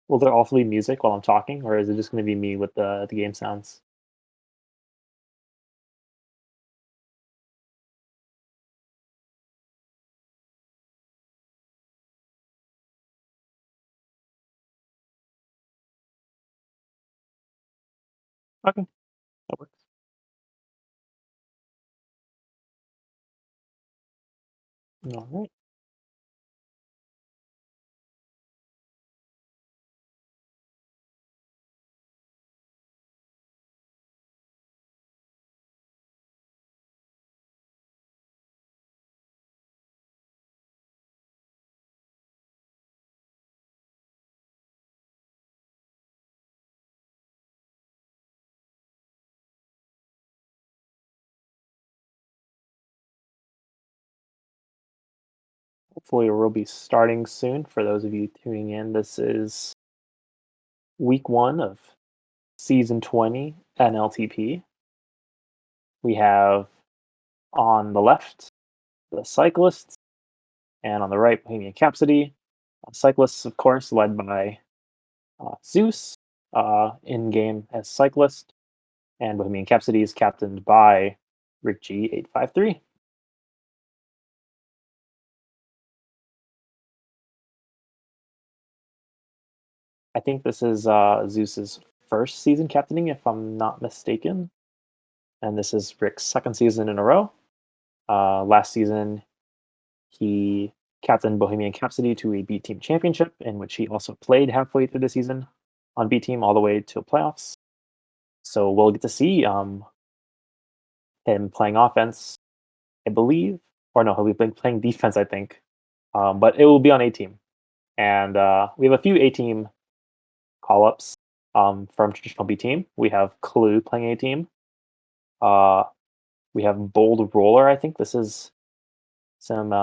Will there also be music while I'm talking, or is it just gonna be me with the game sounds? Okay, that works. Alright. Hopefully, we'll be starting soon. For those of you tuning in, this is week 1 of season 20 NLTP. We have on the left the cyclists, and on the right Bohemian Capsody. Cyclists, of course, led by Zeus in game as cyclist, and Bohemian Capsody is captained by Rick G853. I think this is Zeus's first season captaining, if I'm not mistaken, and this is Rick's second season in a row. Last season, he captained Bohemian Capsody to a B Team championship, in which he also played halfway through the season on B Team all the way to playoffs. So we'll get to see him playing offense, I believe, or no, he'll be playing defense, I think. But it will be on A Team, and we have a few A Team call ups from traditional B Team. We have Clue playing A Team. Uh, we have Bold Roller. I think this is some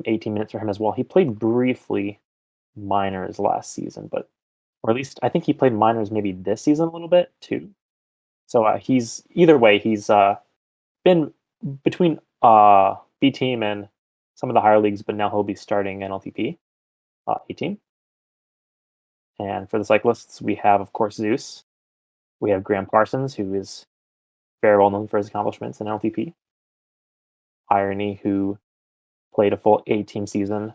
18 minutes for him as well. He played briefly minors last season, but or at least I think he played minors maybe this season a little bit too. So he's either way. He's been between B team and some of the higher leagues, but now he'll be starting NLTP A team. And for the cyclists, we have of course Zeus. We have Graham Parsons, who is very well known for his accomplishments in NLTP. Irony, who played a full A team season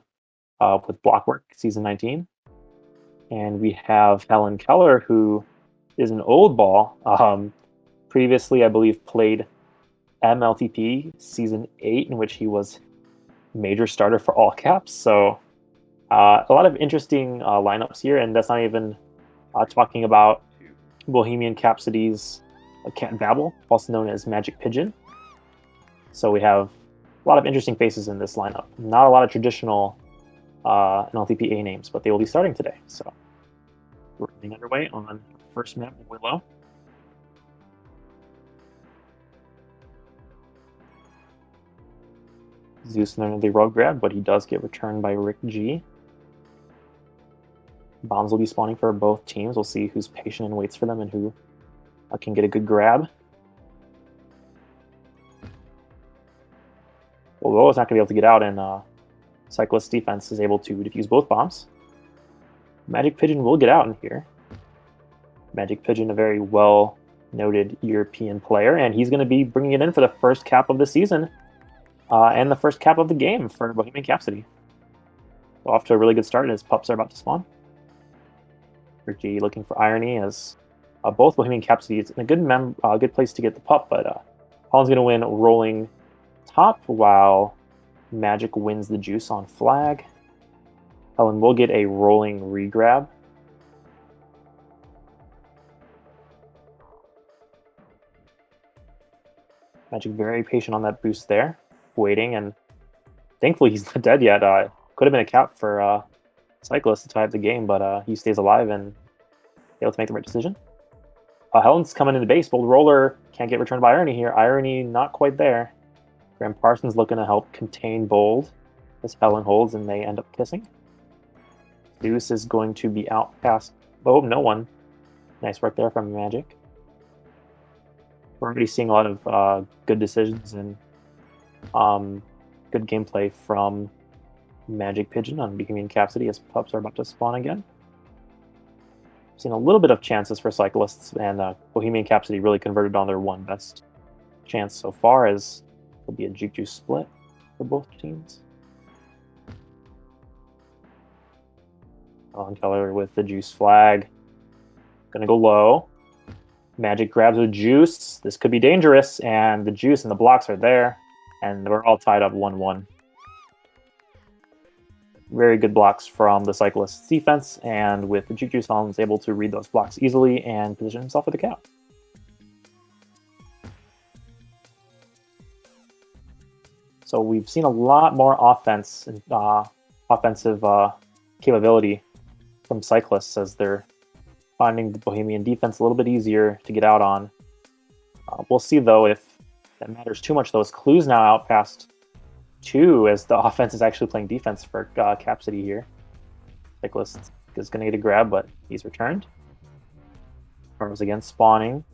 with Blockwork season 19. And we have Helen Keller, who is an old ball. Previously, I believe, played MLTP season 8, in which he was major starter for all caps. So a lot of interesting lineups here, and that's not even talking about Bohemian Capsidy's Cat Babel, also known as Magic Pigeon. So we have a lot of interesting faces in this lineup. Not a lot of traditional NLTPA names, but they will be starting today. So we're getting underway on first map Willow. Zeus the rogue grab, but he does get returned by Rick G. Bombs will be spawning for both teams. We'll see who's patient and waits for them and who can get a good grab. Well, Willow is not going to be able to get out, and Cyclist defense is able to defuse both bombs. Magic Pigeon will get out in here. Magic Pigeon, a very well-noted European player, and he's going to be bringing it in for the first cap of the season and the first cap of the game for Bohemian Capsody. So off to a really good start as pups are about to spawn. G looking for irony as both Bohemian Capsody is in a good place to get the pup, but Holland's going to win rolling top while Magic wins the juice on flag. Helen will get a rolling regrab. Magic very patient on that boost there, waiting, and thankfully he's not dead yet. Could have been a cap for Cyclist to tie up the game, but he stays alive and able to make the right decision. Helen's coming into base. Bold Roller can't get returned by Irony here. Irony not quite there. Graham Parsons looking to help contain Bold as Helen holds and they end up kissing. Zeus is going to be out past... Oh, no one. Nice work there from Magic. We're already seeing a lot of good decisions and good gameplay from Magic Pigeon on Bohemian Capsody as pups are about to spawn again. Seen a little bit of chances for cyclists, and Bohemian Capsody really converted on their one best chance so far, as it'll be a juke split for both teams. Alan Keller with the juice flag. Gonna go low. Magic grabs with juice. This could be dangerous, and the juice and the blocks are there, and we're all tied up 1-1. Very good blocks from the cyclist's defense, and with the juke juice, Alan's able to read those blocks easily and position himself for the cap. So we've seen a lot more offense and offensive capability from cyclists as they're finding the Bohemian defense a little bit easier to get out on. We'll see, though, if that matters too much. Those clues now out past 2 as the offense is actually playing defense for Capsody here. Cyclist is going to get a grab, but he's returned. Arms again spawning.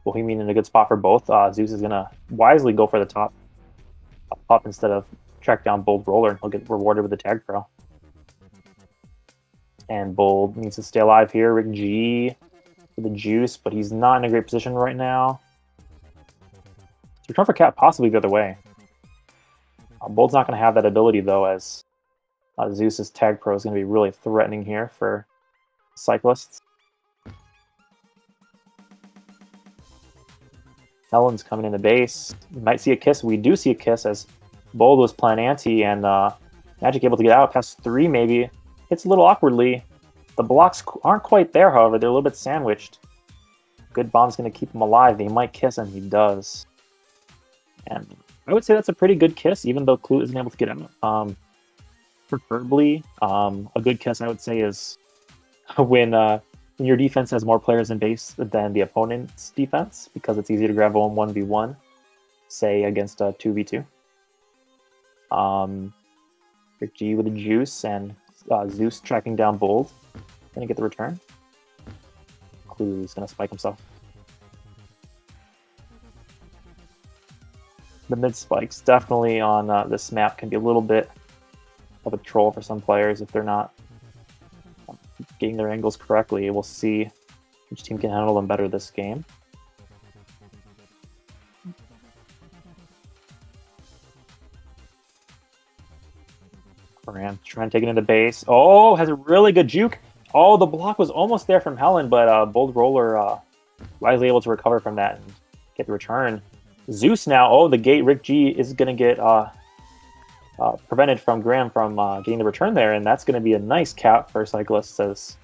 Bohemian in a good spot for both. Zeus is going to wisely go for the top up instead of track down Bold Roller, and he'll get rewarded with the tag throw. And Bold needs to stay alive here. Rick G with the juice, but he's not in a great position right now. Return for cap possibly the other way. Bold's not going to have that ability, though, as Zeus's tag pro is going to be really threatening here for cyclists. Helen's coming in the base. You might see a kiss. We do see a kiss as Bold was playing anti, and Magic able to get out past 3 maybe. Hits a little awkwardly. The blocks aren't quite there, however. They're a little bit sandwiched. Good bomb's going to keep him alive. He might kiss, and he does. And I would say that's a pretty good kiss, even though Clue isn't able to get out. Preferably, a good kiss, I would say, is when your defense has more players in base than the opponent's defense, because it's easy to grab a 1v1, say, against a 2v2. Rick G with the juice, and Zeus tracking down Bold. Gonna get the return. Clue's gonna spike himself. The mid spikes definitely on this map can be a little bit of a troll for some players if they're not getting their angles correctly. We'll see which team can handle them better this game. Graham trying to take it into base. Oh, has a really good juke. Oh, the block was almost there from Helen, but Bold Roller wisely able to recover from that and get the return. Zeus now, oh, the gate, Rick G is going to get prevented from Graham from getting the return there, and that's going to be a nice cap for cyclists as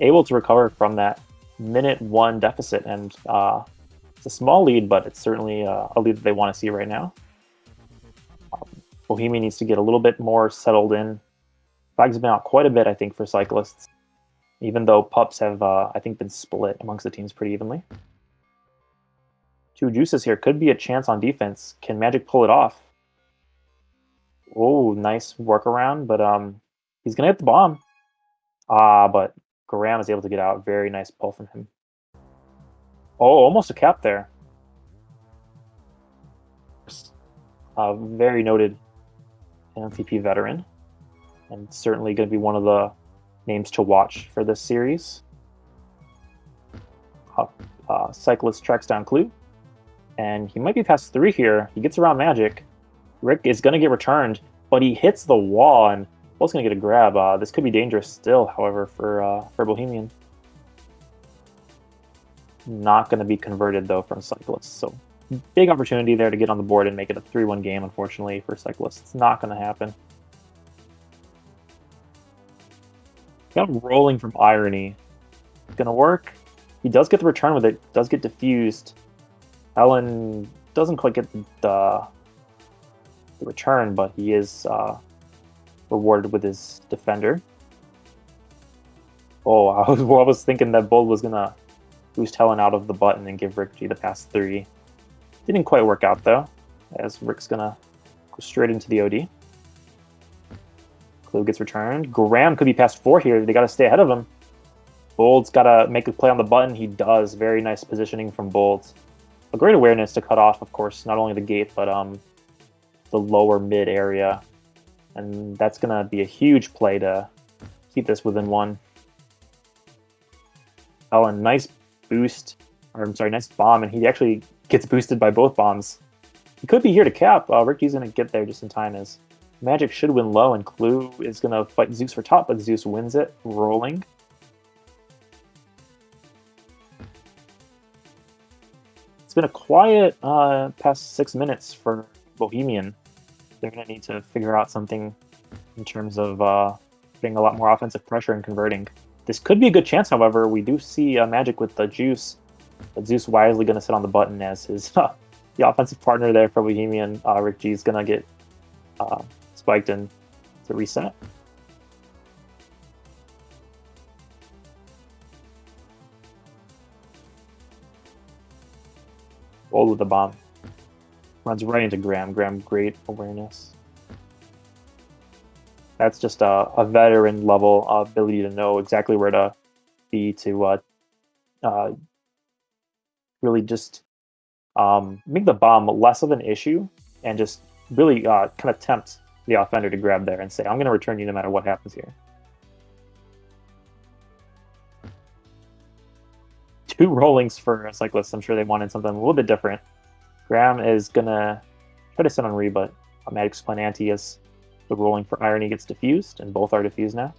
able to recover from that minute 1 deficit. And it's a small lead, but it's certainly a lead that they want to see right now. Bohemian needs to get a little bit more settled in. Flags have been out quite a bit, I think, for cyclists, even though pups have, I think, been split amongst the teams pretty evenly. 2 juices here. Could be a chance on defense. Can Magic pull it off? Oh, nice workaround, but he's going to hit the bomb. But Graham is able to get out. Very nice pull from him. Oh, almost a cap there. Very noted NLTP veteran, and certainly going to be one of the names to watch for this series. Cyclist tracks down Clue, and he might be past 3 here. He gets around Magic. Rick is going to get returned, but he hits the wall, and Bold's going to get a grab. This could be dangerous still, however, for Bohemian. Not going to be converted, though, from cyclists, so big opportunity there to get on the board and make it a 3-1 game, unfortunately, for cyclists. It's not going to happen. Got rolling from Irony. Going to work. He does get the return with it. Does get diffused. Ellen doesn't quite get the return, but he is rewarded with his defender. Oh, I was thinking that Bold was going to boost Helen out of the button and give Rick G the pass 3. Didn't quite work out, though, as Rick's going to go straight into the OD. Clue gets returned. Graham could be past 4 here. They got to stay ahead of him. Bold's got to make a play on the button. He does. Very nice positioning from Bold. A great awareness to cut off, of course, not only the gate, but the lower mid area. And that's going to be a huge play to keep this within 1. Helen, nice boost, or I'm sorry, nice bomb, and he actually gets boosted by both bombs. He could be here to cap. Rick G's going to get there just in time as Magic should win low, and Clue is going to fight Zeus for top, but Zeus wins it, rolling. It's been a quiet past 6 minutes for Bohemian. They're going to need to figure out something in terms of putting a lot more offensive pressure and converting. This could be a good chance, however. We do see Magic with the Juice, but Zeus wisely going to sit on the button as his the offensive partner there for Bohemian. Rick G is going to get spiked in to reset. Rolled with the bomb. Runs right into Graham. Graham, great awareness. That's just a veteran level ability to know exactly where to be to really just make the bomb less of an issue and just really kind of tempt the offender to grab there and say, I'm going to return you no matter what happens here. 2 rollings for a cyclist. I'm sure they wanted something a little bit different. Graham is going to try to sit on Re, but Magic's plan anti as the rolling for Irony gets diffused, and both are diffused now.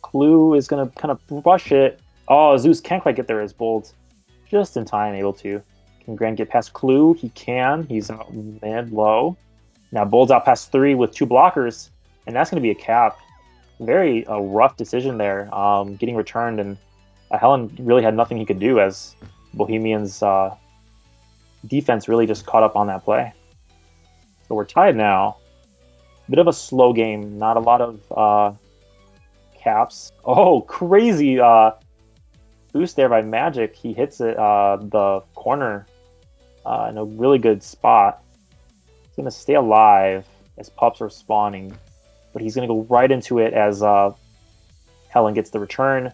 Clue is going to kind of rush it. Oh, Zeus can't quite get there as Bold. Just in time, able to. Can Graham get past Clue? He can. He's out mid-low. Now Bold's out past 3 with 2 blockers, and that's going to be a cap. Very rough decision there, getting returned, and Helen really had nothing he could do as Bohemian's defense really just caught up on that play. So we're tied now. Bit of a slow game, not a lot of caps. Oh, crazy boost there by Magic. He hits it the corner in a really good spot. He's going to stay alive as pups are spawning, but he's going to go right into it as Helen gets the return.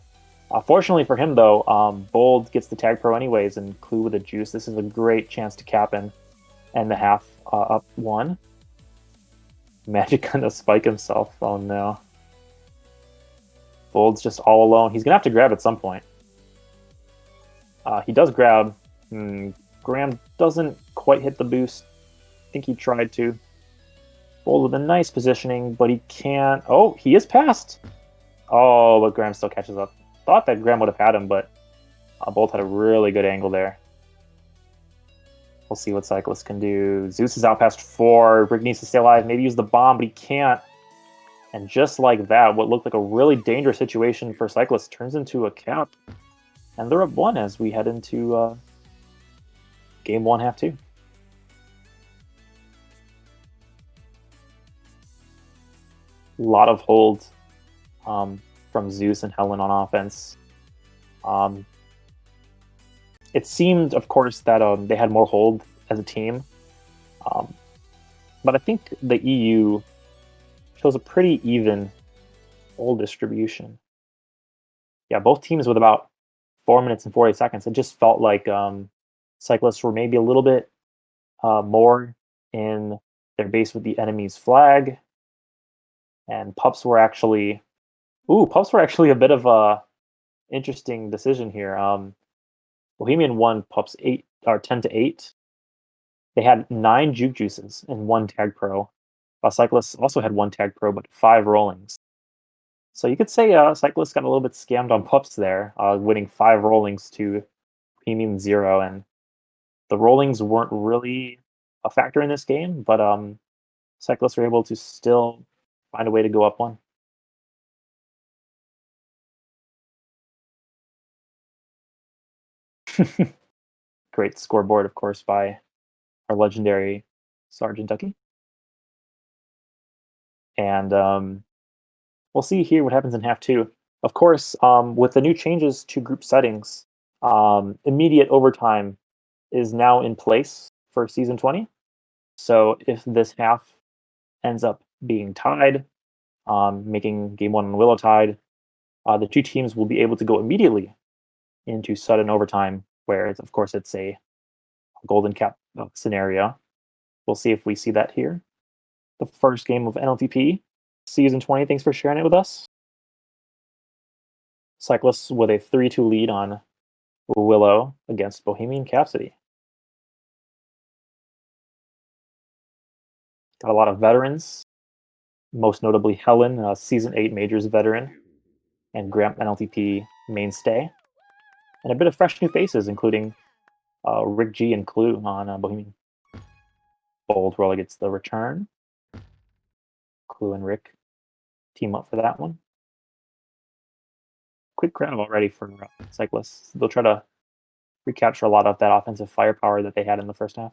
Fortunately for him, though, Bold gets the tag pro anyways, and Clue with the Juice. This is a great chance to cap in and the half up 1. Magic gonna spike himself. Oh no. Bold's just all alone. He's gonna have to grab at some point. He does grab. Graham doesn't quite hit the boost. I think he tried to. Bold with a nice positioning, but he can't. Oh, he is passed. Oh, but Graham still catches up. Thought that Graham would have had him, but Bold had a really good angle there. We'll see what Cyclist can do. Zeus is out past 4. Rick needs to stay alive. Maybe use the bomb, but he can't. And just like that, what looked like a really dangerous situation for Cyclist turns into a cap. And they're up 1 as we head into game 1, half 2. A lot of hold from Zeus and Helen on offense. It seemed, of course, that they had more hold as a team. But I think the EU shows a pretty even hold distribution. Yeah, both teams with about 4 minutes and 40 seconds. It just felt like Cyclists were maybe a little bit more in their base with the enemy's flag. And Pups were actually... Pups were actually a bit of a interesting decision here. Bohemian won Pups 10-8. They had 9 Juke Juices and 1 Tag Pro. Cyclists also had 1 Tag Pro, but 5 rollings. So you could say Cyclists got a little bit scammed on Pups there, winning 5 rollings to Bohemian 0. And the rollings weren't really a factor in this game, but Cyclists were able to still find a way to go up 1. Great scoreboard, of course, by our legendary Sergeant Ducky. And we'll see here what happens in half 2. Of course, with the new changes to group settings, immediate overtime is now in place for Season 20. So if this half ends up being tied, making Game 1 and Willow tied, the 2 teams will be able to go immediately into sudden overtime, where, of course, it's a golden cap scenario. We'll see if we see that here. The first game of NLTP, Season 20. Thanks for sharing it with us. Cyclists with a 3-2 lead on Willow against Bohemian Capacity. Got a lot of veterans, most notably Helen, a Season 8 Majors veteran, and Graham NLTP mainstay, and a bit of fresh new faces, including Rick G and Clue on Bohemian. Bold Roller gets the return. Clue and Rick team up for that one. Quick grab already for Cyclists. They'll try to recapture a lot of that offensive firepower that they had in the first half.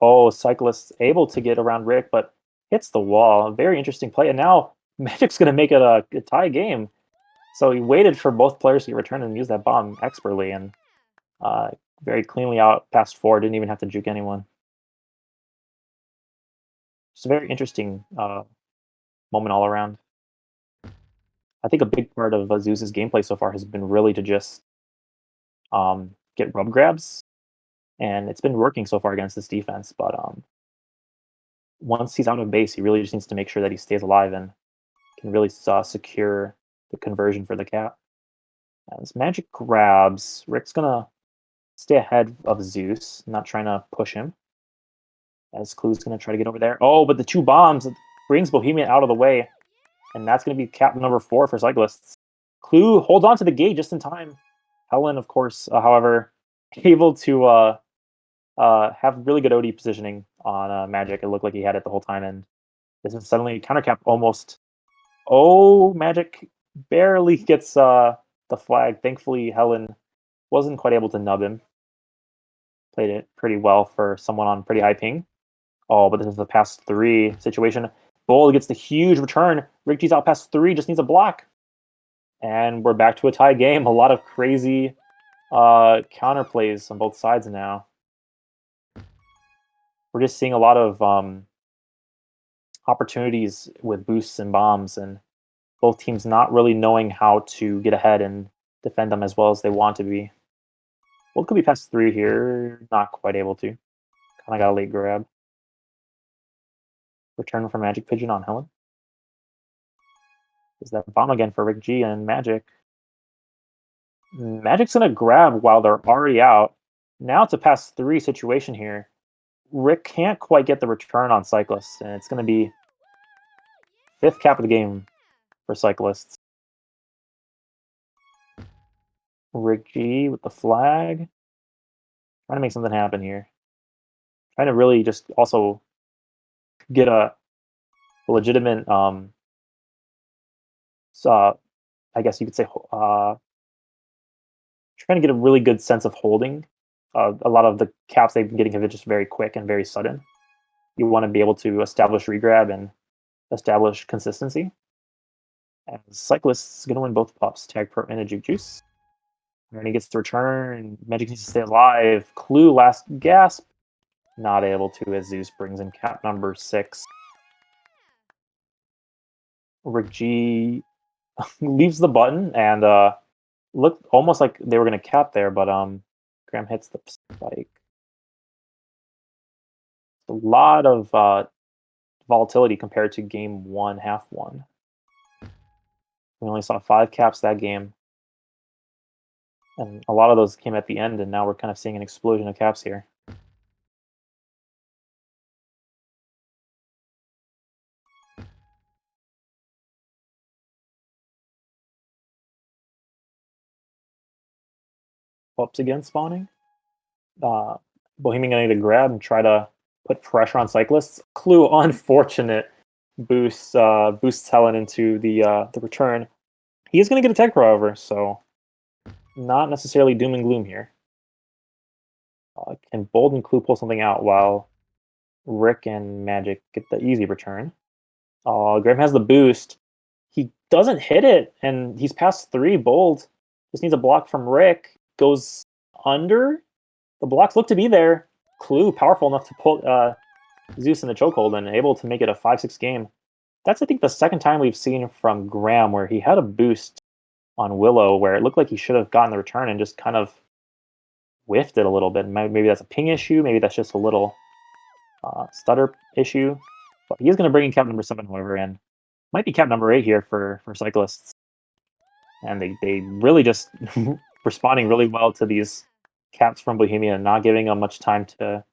Oh, Cyclists able to get around Rick, but hits the wall. Very interesting play. And now Magic's going to make it a tie game. So he waited for both players to get returned and used that bomb expertly and very cleanly out past 4. Didn't even have to juke anyone. It's a very interesting moment all around. I think a big part of Zeus's gameplay so far has been really to just get rub grabs, and it's been working so far against this defense. But once he's out of base, he really just needs to make sure that he stays alive and can really secure the conversion for the cap. As Magic grabs, Rick's gonna stay ahead of Zeus, not trying to push him. As Clue's gonna try to get over there. Oh, but the 2 bombs brings Bohemian out of the way, and that's gonna be cap number 4 for Cyclists. Clue holds on to the gate just in time. Helen, of course, however, able to have really good OD positioning on Magic. It looked like he had it the whole time, and this is suddenly counter cap almost. Oh, Magic barely gets the flag. Thankfully, Helen wasn't quite able to nub him. Played it pretty well for someone on pretty high ping. Oh, but this is the pass 3 situation. Bold gets the huge return. Rick G's out past 3, just needs a block. And we're back to a tie game. A lot of crazy counter plays on both sides now. We're just seeing a lot of opportunities with boosts and bombs, and both teams not really knowing how to get ahead and defend them as well as they want to be. Well, could be past 3 here. Not quite able to. Kind of got a late grab. Return from Magic Pigeon on Helen. Is that bomb again for Rick G and Magic? Magic's gonna grab while they're already out. Now it's a pass 3 situation here. Rick can't quite get the return on Cyclists, and it's gonna be 5th cap of the game for Cyclists. Rick G with the flag. Trying to make something happen here. Trying to really just also get a legitimate I guess you could say trying to get a really good sense of holding. A lot of the caps they've been getting have been just very quick and very sudden. You want to be able to establish regrab and establish consistency. And Cyclist's going to win both pops. Tag Pro and a Juke Juice. And he gets to return. Magic needs to stay alive. Clue last gasp. Not able to as Zeus brings in cap number 6. Rick G leaves the button and looked almost like they were going to cap there, but Graham hits the spike. A lot of volatility compared to game 1, half 1. We only saw 5 caps that game. And a lot of those came at the end, and now we're kind of seeing an explosion of caps here. Ups again spawning. Bohemian gonna need to grab and try to put pressure on Cyclists. Clue unfortunate boosts Helen into the return. He is gonna get a tech pro over, so not necessarily doom and gloom here. Can Bold and Clue pull something out while Rick and Magic get the easy return? Graham has the boost. He doesn't hit it, and he's past 3. Bold just needs a block from Rick. Goes under. The blocks look to be there. Clue powerful enough to pull Zeus in the chokehold and able to make it a 5-6 game. That's, I think, the second time we've seen from Graham where he had a boost on Willow where it looked like he should have gotten the return and just kind of whiffed it a little bit. Maybe that's a ping issue. Maybe that's just a little stutter issue. But he is going to bring in cap number 7, however, and might be cap number 8 here for cyclists. And they really just responding really well to these caps from Bohemia and not giving them much time to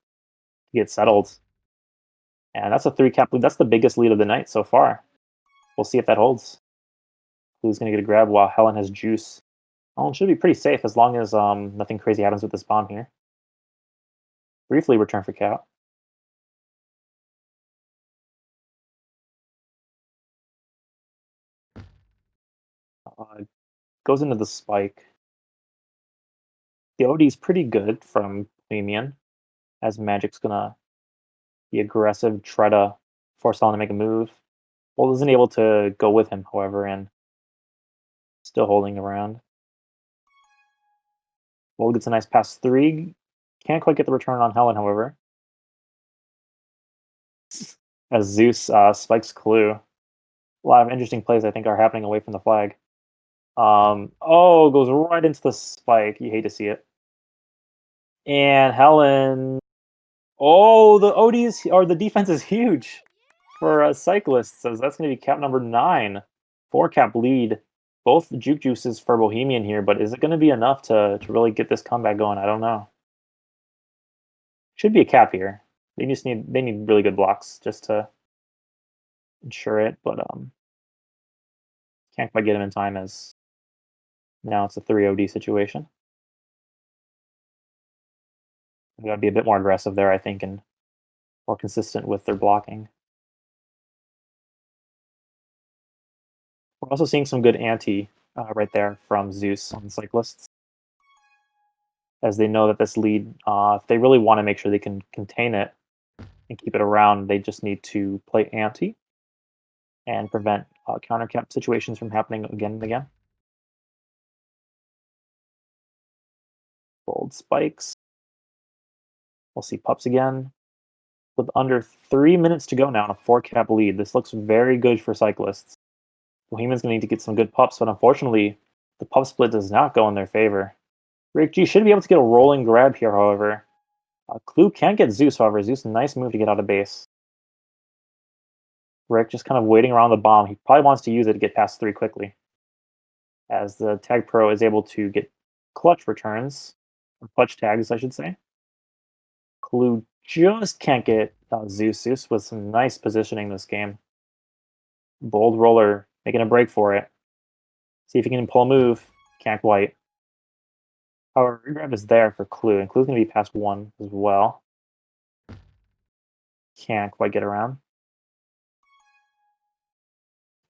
get settled. And that's a 3 cap lead. That's the biggest lead of the night so far. We'll see if that holds. Who's going to get a grab while Helen has juice? Helen should be pretty safe as long as nothing crazy happens with this bomb here. Briefly return for cap. Goes into the spike. The OD is pretty good from Bohemian, as Magic's gonna be aggressive, try to force Helen to make a move. Bold isn't able to go with him, however, and still holding around. Bold gets a nice pass 3. Can't quite get the return on Helen, however. As Zeus spikes Clue. A lot of interesting plays, I think, are happening away from the flag. Goes right into the spike. You hate to see it. And Helen. Oh, the ODs or the defense is huge for cyclists. So that's going to be cap number 9. 4 cap lead. Both juke juices for Bohemian here, but is it going to be enough to really get this comeback going? I don't know. Should be a cap here. They need really good blocks just to ensure it, but can't quite get him in time as now it's a 3 OD situation. They got to be a bit more aggressive there, I think, and more consistent with their blocking. We're also seeing some good anti right there from Zeus on the cyclists, as they know that this lead, if they really want to make sure they can contain it and keep it around, they just need to play anti and prevent counter cap situations from happening again and again. Bold spikes. We'll see pups again. With under 3 minutes to go now on a 4 cap lead, this looks very good for cyclists. Bohemian's going to need to get some good pups, but unfortunately, the pup split does not go in their favor. Rick G should be able to get a rolling grab here, however. Clue can't get Zeus, however. Zeus, nice move to get out of base. Rick just kind of waiting around the bomb. He probably wants to use it to get past 3 quickly, as the Tag Pro is able to get clutch returns, or clutch tags, I should say. Clue just can't get Zeus. Zeus with some nice positioning this game. Bold roller, making a break for it. See if he can pull a move. Can't quite. However, regrab is there for Clue, and Clue's going to be past 1 as well. Can't quite get around.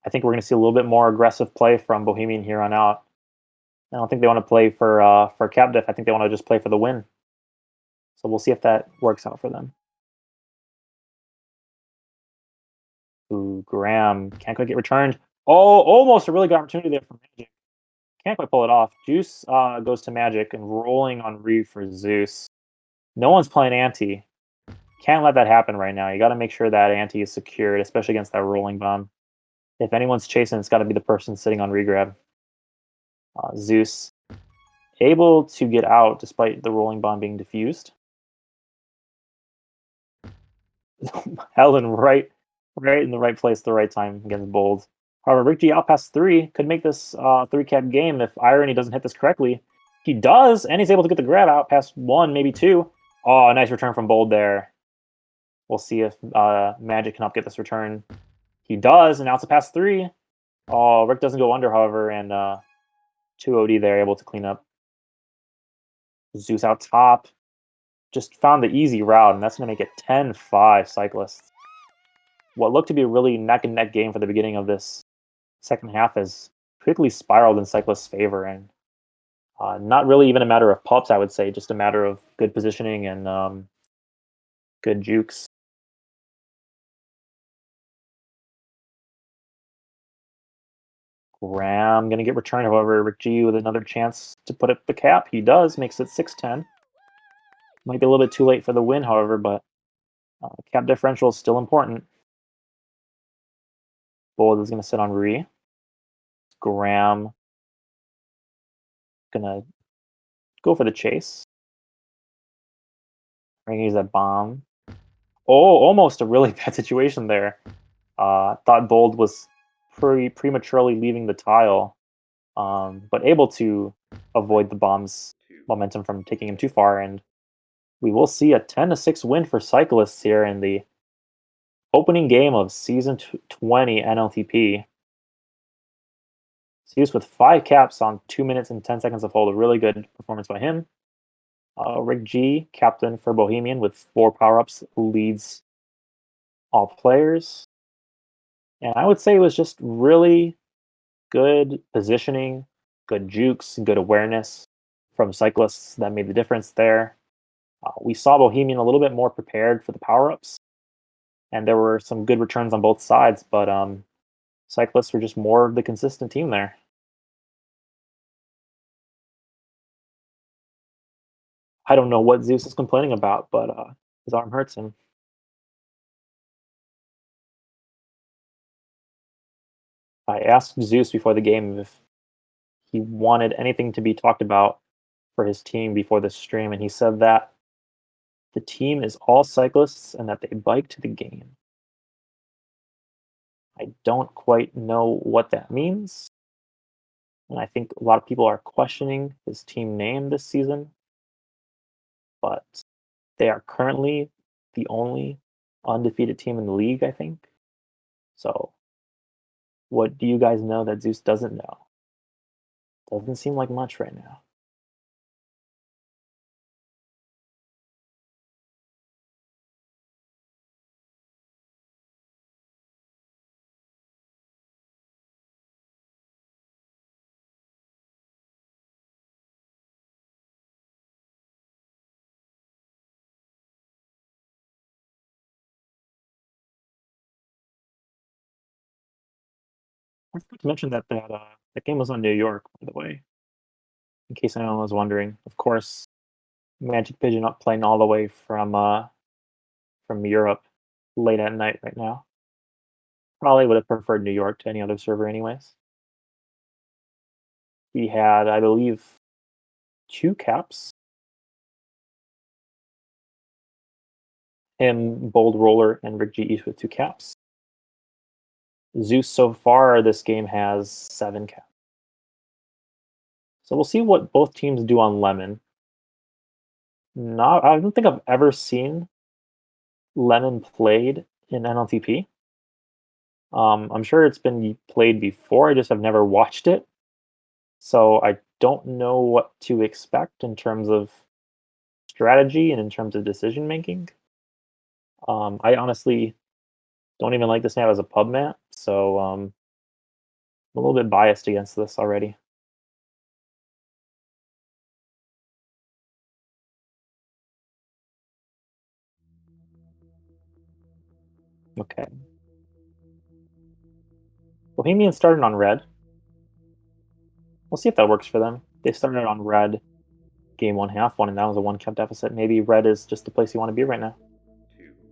I think we're going to see a little bit more aggressive play from Bohemian here on out. I don't think they want to play for cap diff. I think they want to just play for the win. So we'll see if that works out for them. Ooh, Graham can't quite get returned. Oh, almost a really good opportunity there for Magic. Can't quite pull it off. Juice goes to Magic and rolling on Reeve for Zeus. No one's playing anti. Can't let that happen right now. You got to make sure that anti is secured, especially against that rolling bomb. If anyone's chasing, it's got to be the person sitting on regrab. Zeus able to get out despite the rolling bomb being diffused. Helen right in the right place at the right time against Bold. However, Rick G out past 3 could make this 3 cap game if Irony doesn't hit this correctly. He does, and he's able to get the grab out past 1, maybe 2. Oh, a nice return from Bold there. We'll see if Magic can help get this return. He does, and now it's a pass 3. Oh, Rick doesn't go under, however, and 2 OD there, able to clean up. Zeus out top. Just found the easy route, and that's going to make it 10-5 cyclists. What looked to be a really neck-and-neck game for the beginning of this second half has quickly spiraled in cyclists' favor, and not really even a matter of pups, I would say, just a matter of good positioning and good jukes. Graham going to get returned, however, Rick G with another chance to put up the cap. He does, makes it 6-10. Might be a little bit too late for the win, however, but cap differential is still important. Bold is going to sit on Re. Graham going to go for the chase. Use that bomb. Oh, almost a really bad situation there. Thought Bold was prematurely leaving the tile, but able to avoid the bomb's momentum from taking him too far. And we will see a 10-6 win for Cyclists here in the opening game of Season 20 NLTP. Zeus with 5 caps on 2 minutes and 10 seconds of hold. A really good performance by him. Rick G, captain for Bohemian, with 4 power-ups, leads all players. And I would say it was just really good positioning, good jukes, good awareness from Cyclists that made the difference there. We saw Bohemian a little bit more prepared for the power-ups, and there were some good returns on both sides, but Cyclists were just more of the consistent team there. I don't know what Zeus is complaining about, but his arm hurts him. I asked Zeus before the game if he wanted anything to be talked about for his team before the stream, and he said that the team is all Cyclists and that they bike to the game. I don't quite know what that means, and I think a lot of people are questioning his team name this season, but they are currently the only undefeated team in the league, I think. So, what do you guys know that Zeus doesn't know? Doesn't seem like much right now. I forgot to mention that game was on New York, by the way, in case anyone was wondering. Of course, Magic Pigeon up playing all the way from Europe late at night right now. Probably would have preferred New York to any other server anyways. He had, I believe, 2 caps. Him, Bold Roller, and Rick G each with 2 caps. Zeus so far this game has 7 caps. So we'll see what both teams do on Lemon. I don't think I've ever seen Lemon played in NLTP. I'm sure it's been played before, I just have never watched it. So I don't know what to expect in terms of strategy and in terms of decision making. I honestly don't even like this map as a pub map, so I'm a little bit biased against this already. Okay. Bohemian started on red. We'll see if that works for them. They started on red game 1, half 1, and that was a 1 cap deficit. Maybe red is just the place you want to be right now. 2, 1.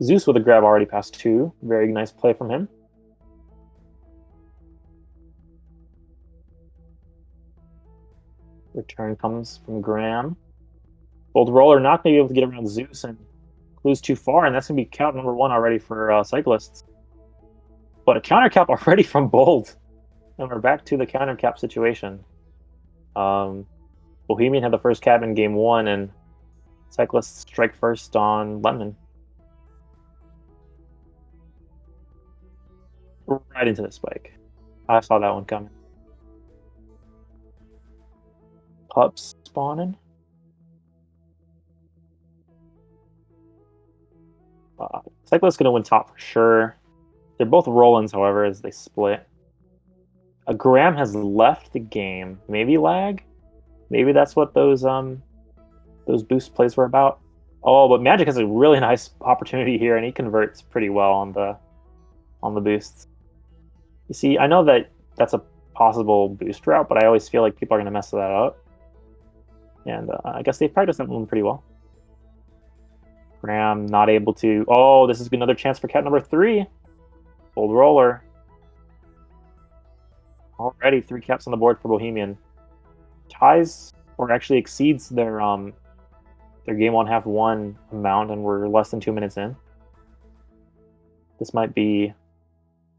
Zeus with a grab already past 2. Very nice play from him. Return comes from Graham. Bold Roller not going to be able to get around Zeus and lose too far, and that's going to be count number 1 already for Cyclists. But a counter cap already from Bold. And we're back to the counter cap situation. Bohemian had the first cap in game 1, and Cyclists strike first on Lemon. Right into the spike. I saw that one coming. Pups spawning. Cyclist's going to win top for sure. They're both Rollins, however, as they split. A Graham has left the game. Maybe lag? Maybe that's what those boost plays were about. Oh, but Magic has a really nice opportunity here, and he converts pretty well on the boosts. You see, I know that that's a possible boost route, but I always feel like people are going to mess that up. And I guess they've practiced that one pretty well. Graham not able to. Oh, this is another chance for cat number 3. Old roller. Already 3 caps on the board for Bohemian. Ties or actually exceeds their game 1/2 amount, and we're less than 2 minutes in. This might be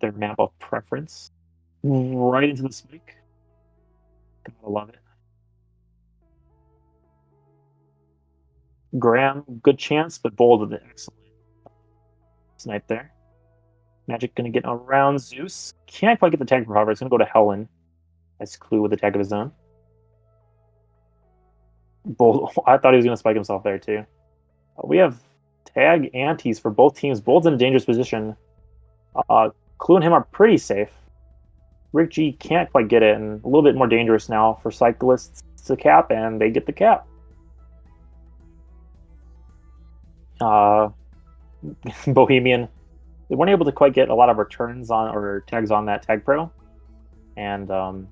their map of preference. Right into the spike. Gotta love it. Graham, good chance, but Bold with an excellent snipe there. Magic gonna get around Zeus. Can't quite get the tag for However. It's gonna go to Helen. Nice clue with the tag of his own. Bold, I thought he was gonna spike himself there too. We have tag antes for both teams. Bold's in a dangerous position. Clue and him are pretty safe. Rick G can't quite get it, and a little bit more dangerous now for cyclists to cap, and they get the cap. Bohemian, they weren't able to quite get a lot of returns on or tags on that tag pro, and I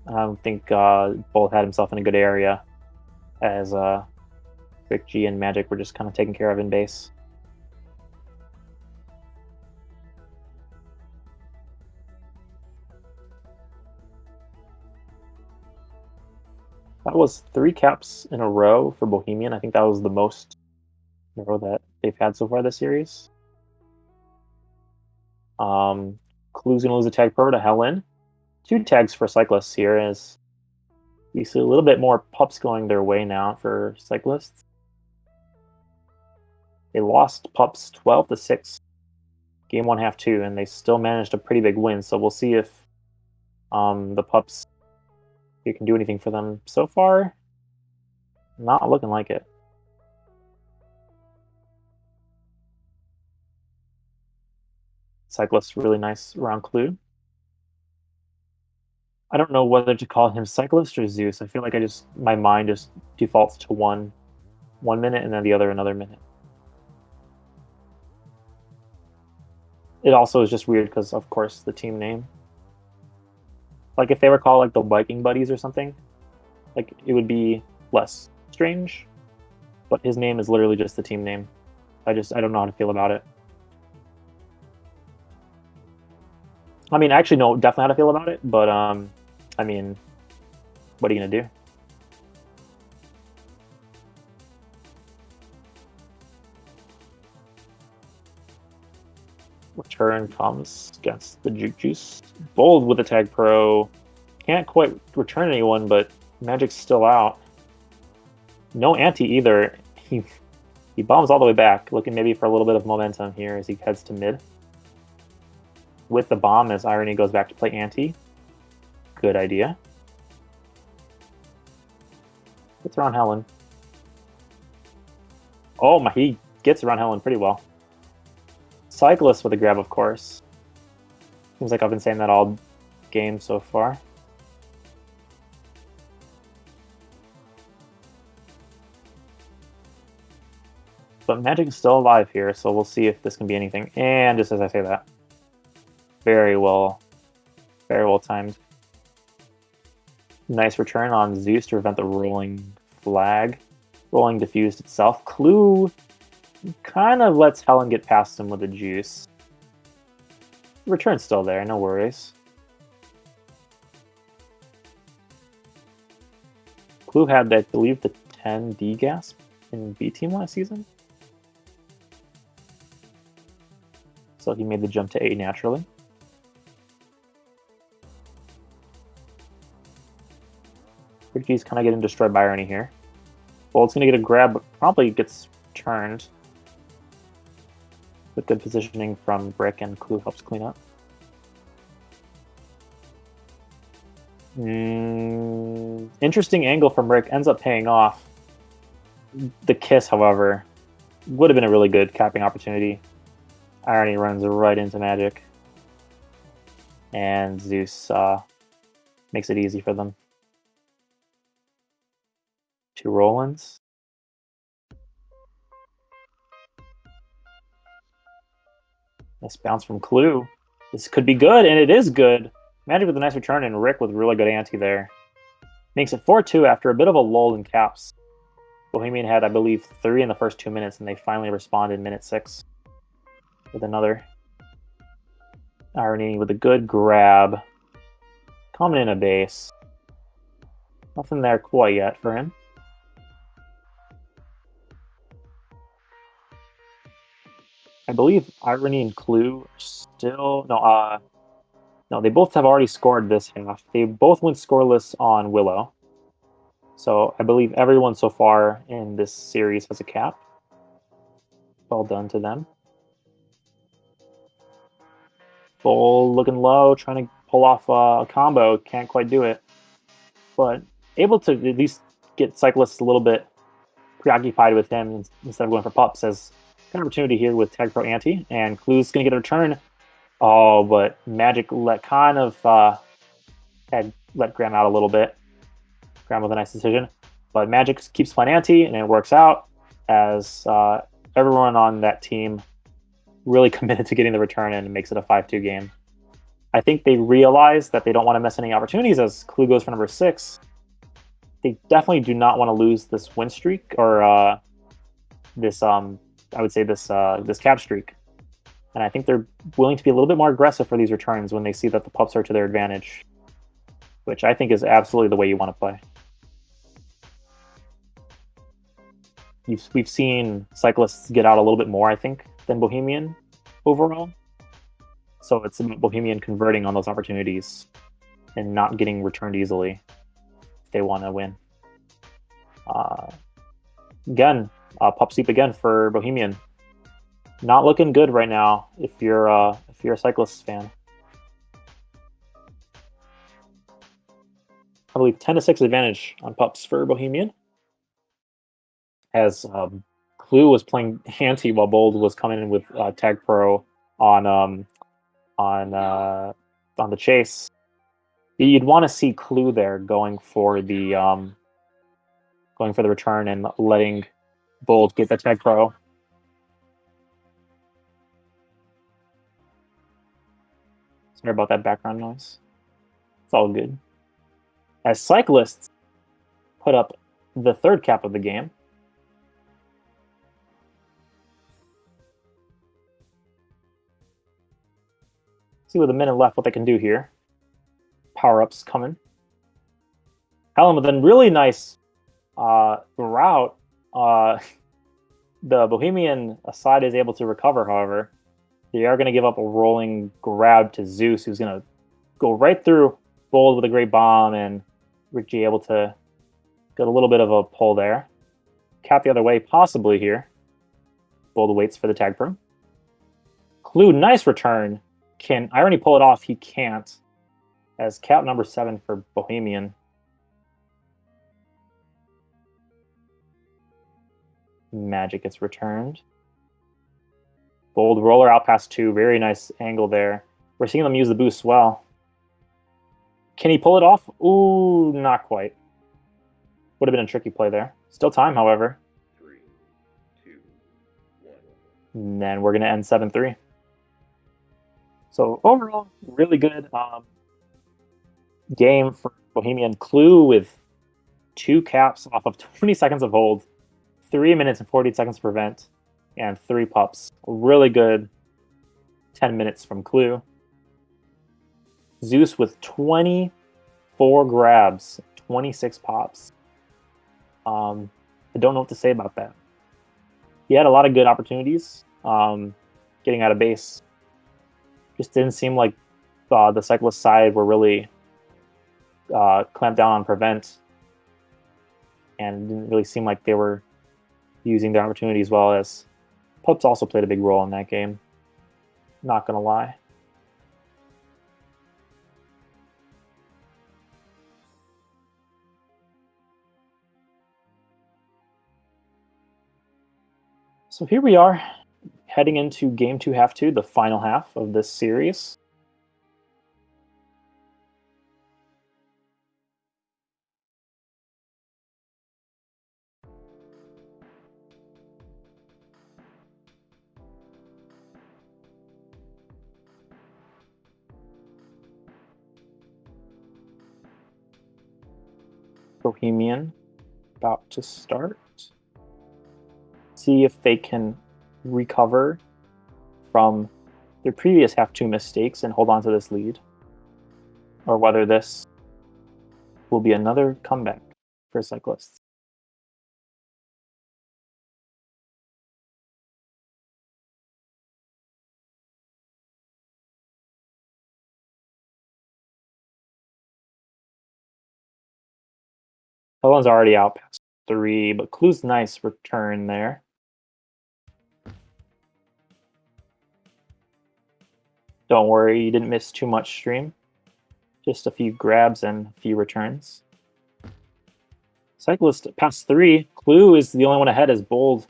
don't think Bold had himself in a good area, as Rick G and Magic were just kind of taken care of in base. That was 3 caps in a row for Bohemian. I think that was the most in a row that they've had so far this series. Clue's gonna lose a tag pro to Helen. 2 tags for cyclists here, as you see a little bit more pups going their way now for cyclists. They lost pups 12-6, game 1/2, and they still managed a pretty big win. So we'll see if the pups, you can do anything for them. So far, not looking like it. Cyclist, really nice round Clue. I don't know whether to call him Cyclist or Zeus. I feel like my mind just defaults to one minute and then the other another minute. It also is just weird because, of course, the team name. Like if they were called like the Viking Buddies or something, like it would be less strange. But his name is literally just the team name. I don't know how to feel about it. I mean, I actually know definitely how to feel about it, but I mean, what are you gonna do? Return comes against the Juke Juice. Bold with the tag pro. Can't quite return anyone, but Magic's still out. No anti either. He bombs all the way back, looking maybe for a little bit of momentum here as he heads to mid. With the bomb as Irony goes back to play anti. Good idea. Gets around Helen. Oh my, he gets around Helen pretty well. Cyclist with a grab, of course. Seems like I've been saying that all game so far. But Magic is still alive here, so we'll see if this can be anything. And just as I say that, very well timed. Nice return on Zeus to prevent the rolling flag. Rolling diffused itself. Clue kind of lets Helen get past him with the juice. Return's still there, no worries. Clue had, I believe, the 10 D-gasp in B team last season. So he made the jump to 8 naturally. Ricky's kind of getting destroyed by Irony here. Bold's going to get a grab, but probably gets turned. With good positioning from Brick, and Clue helps clean up. Interesting angle from Rick, ends up paying off. The kiss, however, would have been a really good capping opportunity. Irony runs right into Magic. And Zeus makes it easy for them. 2 roll-ins. Nice bounce from Clue. This could be good, and it is good. Magic with a nice return, and Rick with really good ante there. Makes it 4-2 after a bit of a lull in caps. Bohemian had, I believe, 3 in the first 2 minutes, and they finally responded in minute 6 with another. Irony with a good grab. Coming in a base. Nothing there quite yet for him. I believe Irony and Clue are still... No, they both have already scored this half. They both went scoreless on Willow. So I believe everyone so far in this series has a cap. Well done to them. Bull looking low, trying to pull off a combo. Can't quite do it. But able to at least get Cyclists a little bit preoccupied with him instead of going for pups. As an opportunity here with Tag Pro Ante. And Clue's going to get a return. Oh, but Magic let Graham out a little bit. Graham with a nice decision. But Magic keeps playing Ante, and it works out as everyone on that team really committed to getting the return and makes it a 5-2 game. I think they realize that they don't want to miss any opportunities as Clue goes for number 6. They definitely do not want to lose this win streak or this cap streak. And I think they're willing to be a little bit more aggressive for these returns when they see that the pups are to their advantage, which I think is absolutely the way you want to play. We've seen Cyclists get out a little bit more, I think, than Bohemian overall. So it's about Bohemian converting on those opportunities and not getting returned easily if they want to win. Again, pup sweep again for Bohemian. Not looking good right now if you're a Cyclists fan. I believe 10-6 advantage on pups for Bohemian. As Clue was playing Ante while Bold was coming in with Tag Pro on the chase. You'd want to see Clue there going for the return and letting Bold get the Tag Pro. Sorry about that background noise. It's all good. As Cyclists put up the third cap of the game. See with a minute left what they can do here. Power-ups coming. Helen with a really nice route. The Bohemian side is able to recover, however. They are going to give up a rolling grab to Zeus, who's going to go right through Bold with a great bomb, and Richie able to get a little bit of a pull there. Cap the other way, possibly here. Bold waits for the Tag Pro. Clue, nice return. Can Irony pull it off? He can't. As cap number 7 for Bohemian. Magic gets returned. Bold roller out past 2. Very nice angle there. We're seeing them use the boost well. Can he pull it off? Ooh, not quite. Would have been a tricky play there. Still time, however. 3, 2, 1. And then we're going to end 7-3. So overall, really good game for Bohemian. Clue with 2 caps off of 20 seconds of hold, 3 minutes and 40 seconds to prevent, and 3 pups. Really good 10 minutes from Clue. Zeus with 24 grabs, 26 pops. I don't know what to say about that. He had a lot of good opportunities getting out of base. Just didn't seem like the Cyclist side were really clamped down on prevent, and didn't really seem like they were using their opportunities well, as pups also played a big role in that game. Not gonna lie. So here we are, heading into Game 2, Half 2, the final half of this series. Bohemian about to start. see if they can recover from their previous half two mistakes and hold on to this lead, or whether this will be another comeback for cyclists. Helen's already out past 3, but Clue's nice return there. Don't worry, you didn't miss too much stream. Just a few grabs and a few returns. Cyclist past 3. Clue is the only one ahead as Bold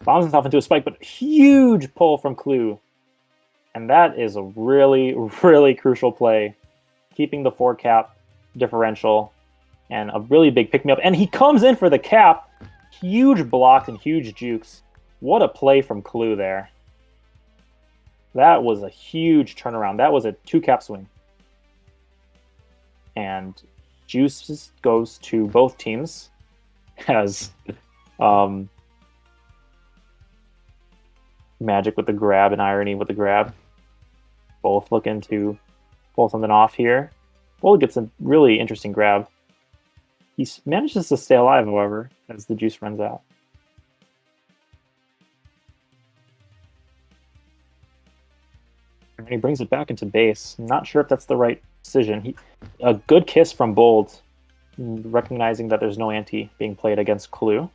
bombs himself into a spike, but huge pull from Clue. And that is a really, really crucial play. Keeping the 4 cap differential and a really big pick-me-up. And he comes in for the cap. Huge blocks and huge jukes. What a play from Clue there. That was a huge turnaround. That was a 2 cap swing. And juice goes to both teams as Magic with the grab and Irony with the grab. Both looking to pull something off here. Bold gets a really interesting grab. He manages to stay alive, however, as the juice runs out. And he brings it back into base. Not sure if that's the right decision. A good kiss from Bold, recognizing that there's no ante being played against Clue.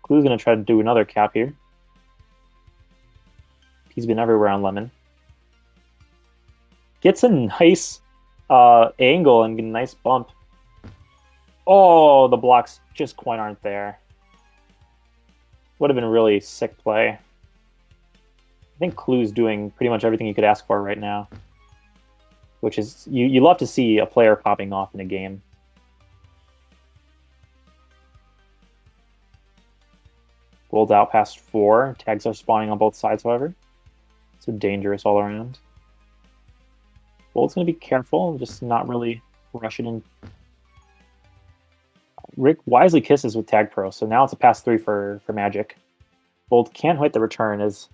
Clue's going to try to do another cap here. He's been everywhere on Lemon. Gets a nice angle and a nice bump. Oh, the blocks just quite aren't there. Would have been a really sick play. I think Clue's doing pretty much everything you could ask for right now. Which is, you love to see a player popping off in a game. Bold's out past 4. Tags are spawning on both sides, however. So dangerous all around. Bold's going to be careful, just not really rush it in. Rick wisely kisses with Tag Pro, so now it's a pass 3 for Magic. Bold can't hit the return as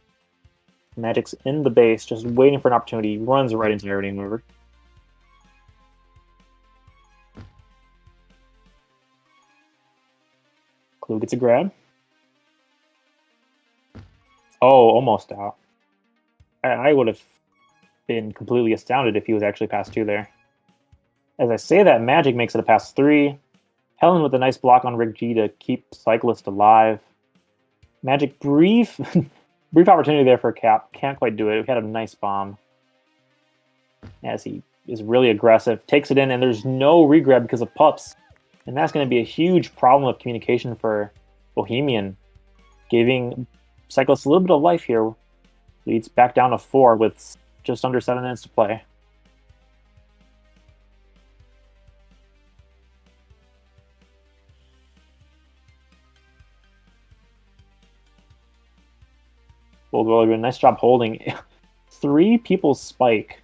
Magic's in the base, just waiting for an opportunity. Runs right into Irony Mover. Clue gets a grab. Oh, almost out. I would have been completely astounded if he was actually past 2 there. As I say that, Magic makes it a pass 3. Helen with a nice block on Rick G to keep Cyclist alive. Magic brief opportunity there for a cap. Can't quite do it. We had a nice bomb. As he is really aggressive. Takes it in, and there's no regrab because of pups. And that's going to be a huge problem of communication for Bohemian. Giving Cyclist a little bit of life here. Leads back down to 4 with just under 7 minutes to play. Bold really good. Nice job holding. 3 people spike.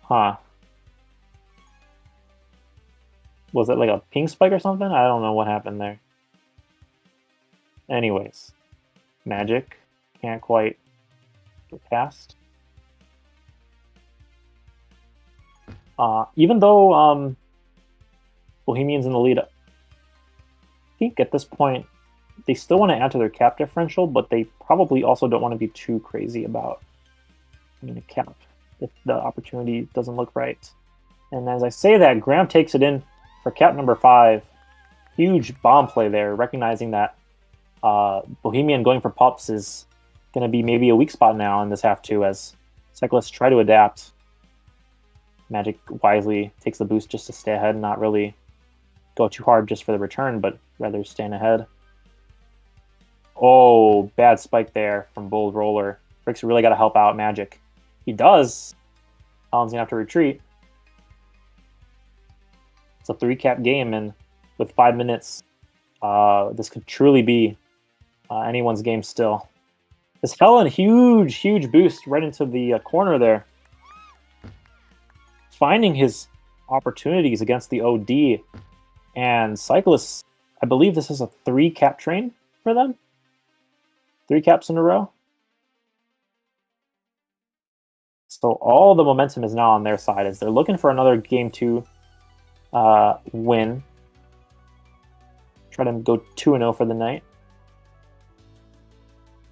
Huh. Was it like a pink spike or something? I don't know what happened there. Anyways. Magic. Can't quite get past. Even though Bohemian's in the lead, I think at this point they still want to add to their cap differential, but they probably also don't want to be too crazy about a cap if the opportunity doesn't look right. And as I say that, Graham takes it in for cap number 5. Huge bomb play there, recognizing that Bohemian going for pups is going to be maybe a weak spot now in this half 2 as Cyclists try to adapt. Magic wisely takes the boost just to stay ahead and not really go too hard just for the return, but rather staying ahead. Oh, bad spike there from Bold Roller. Rick's really got to help out Magic. He does. Alan's going to have to retreat. It's a 3-cap game, and with 5 minutes, this could truly be anyone's game still. This Helen, huge boost right into the corner there. Finding his opportunities against the OD. And Cyclists, I believe this is a 3-cap train for them? 3 caps in a row? So all the momentum is now on their side as they're looking for another game 2 win. Try to go 2-0 for the night.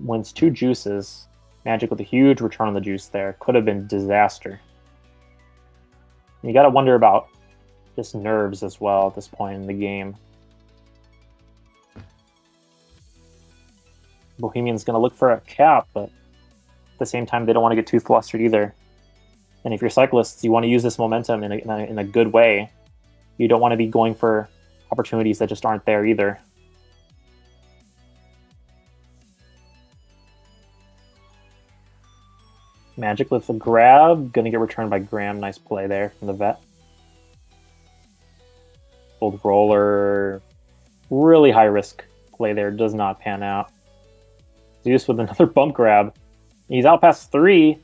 Wins 2 juices. Magic with a huge return on the juice there. Could have been disaster. You got to wonder about just nerves as well at this point in the game. Bohemian's going to look for a cap, but at the same time, they don't want to get too flustered either. And if you're cyclists, you want to use this momentum in a good way. You don't want to be going for opportunities that just aren't there either. Magic with a grab, gonna get returned by Graham. Nice play there from the vet. Old roller, really high risk play there, does not pan out. Zeus with another bump grab. He's out past 3,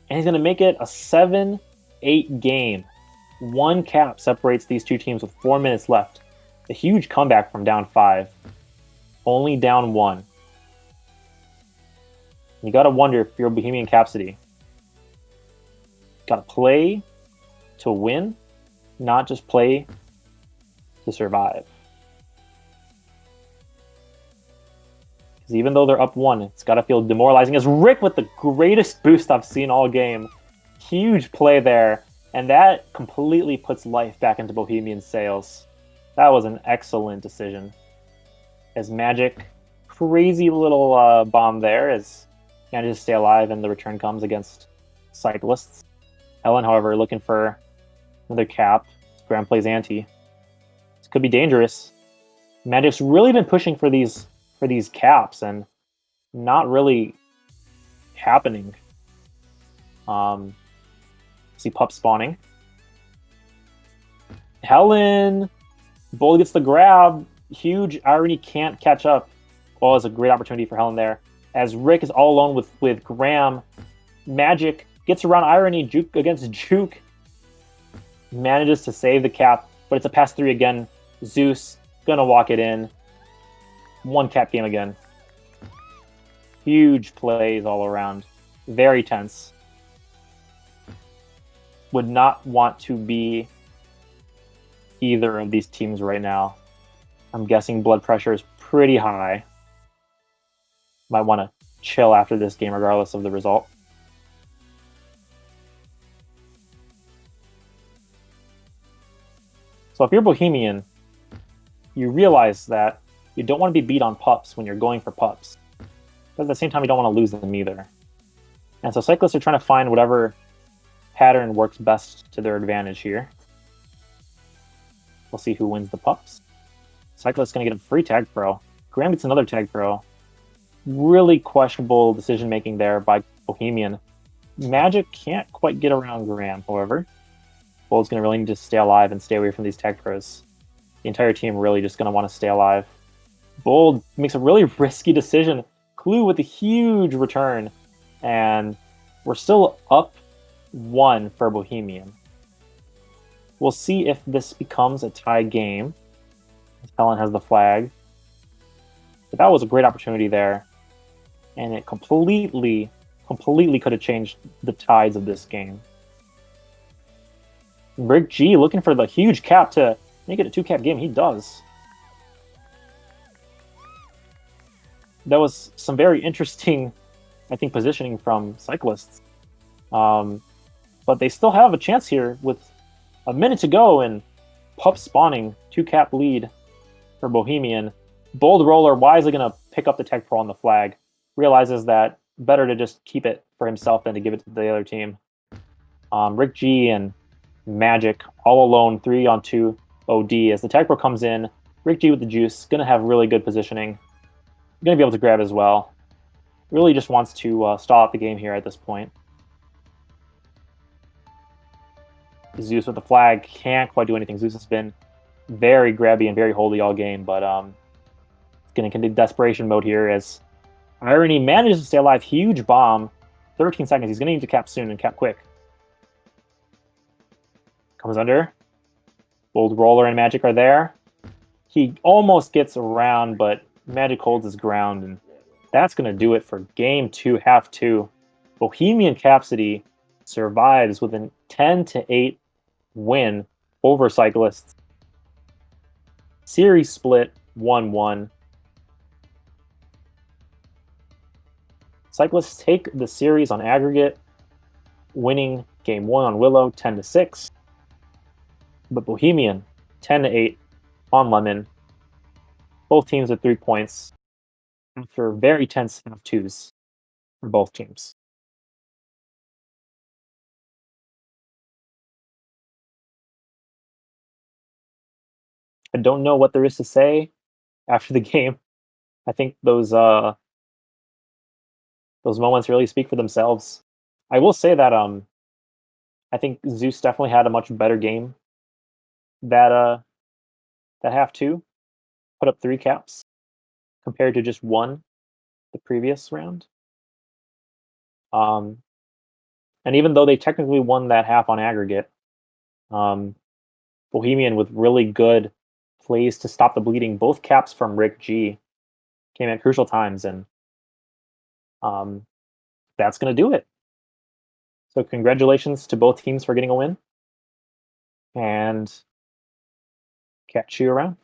and he's gonna make it a 7-8 game. 1 cap separates these two teams with 4 minutes left. A huge comeback from down 5. Only down 1. You gotta wonder if you're Bohemian Capacity. Gotta play to win, not just play to survive. Because even though they're up 1, it's gotta feel demoralizing. As Rick with the greatest boost I've seen all game. Huge play there, and that completely puts life back into Bohemian's sails. That was an excellent decision. As Magic, crazy little bomb there as manages to stay alive, and the return comes against Cyclists. Helen, however, looking for another cap. Graham plays anti. This could be dangerous. Magic's really been pushing for these caps and not really happening. See pup spawning. Helen, Bold gets the grab. Huge irony, can't catch up. Well, it's a great opportunity for Helen there. As Rick is all alone with Graham, Magic gets around irony, Juke against Juke. Manages to save the cap, but it's a pass 3 again. Zeus gonna walk it in. 1 cap game again. Huge plays all around. Very tense. Would not want to be either of these teams right now. I'm guessing blood pressure is pretty high. Might want to chill after this game regardless of the result. So if you're Bohemian, you realize that you don't want to be beat on pups when you're going for pups. But at the same time, you don't want to lose them either. And so Cyclists are trying to find whatever pattern works best to their advantage here. We'll see who wins the pups. Cyclists going to get a free tag throw. Graham gets another tag throw. Really questionable decision making there by Bohemian. Magic can't quite get around Graham, however. Bold's going to really need to stay alive and stay away from these tag throws. The entire team really just going to want to stay alive. Bold makes a really risky decision. Clue with a huge return. And we're still up 1 for Bohemian. We'll see if this becomes a tie game. Helen has the flag. But that was a great opportunity there. And it completely could have changed the tides of this game. Rick G looking for the huge cap to make it a 2-cap game. He does. That was some very interesting, I think, positioning from Cyclists. But they still have a chance here with a minute to go and pup spawning. 2-cap lead for Bohemian. Bold Roller wisely going to pick up the tech pro on the flag. Realizes that better to just keep it for himself than to give it to the other team. Rick G and Magic all alone, 3-on-2 OD. As the tech pro comes in, Rick G with the juice, going to have really good positioning. Going to be able to grab as well. Really just wants to stall out the game here at this point. Zeus with the flag, can't quite do anything. Zeus has been very grabby and very holy all game, but it's going to continue desperation mode here as Irony manages to stay alive. Huge bomb. 13 seconds. He's going to need to cap soon and cap quick. Comes under. Bold Roller and Magic are there. He almost gets around, but Magic holds his ground, and that's going to do it for game two, half two. Bohemian Capsity survives with a 10-8 win over Cyclists. Series split 1-1. Cyclists take the series on aggregate, winning game one on Willow 10-6. But Bohemian 10-8 on Lemon. Both teams with 3 points after very tense half twos for both teams. I don't know what there is to say after the game. I think those moments really speak for themselves. I will say that I think Zeus definitely had a much better game that that half two. Put up 3 caps compared to just one the previous round. Um, and even though they technically won that half on aggregate, um, Bohemian with really good plays to stop the bleeding. Both caps from Rick G came at crucial times, and um, that's going to do it. So congratulations to both teams for getting a win, and catch you around.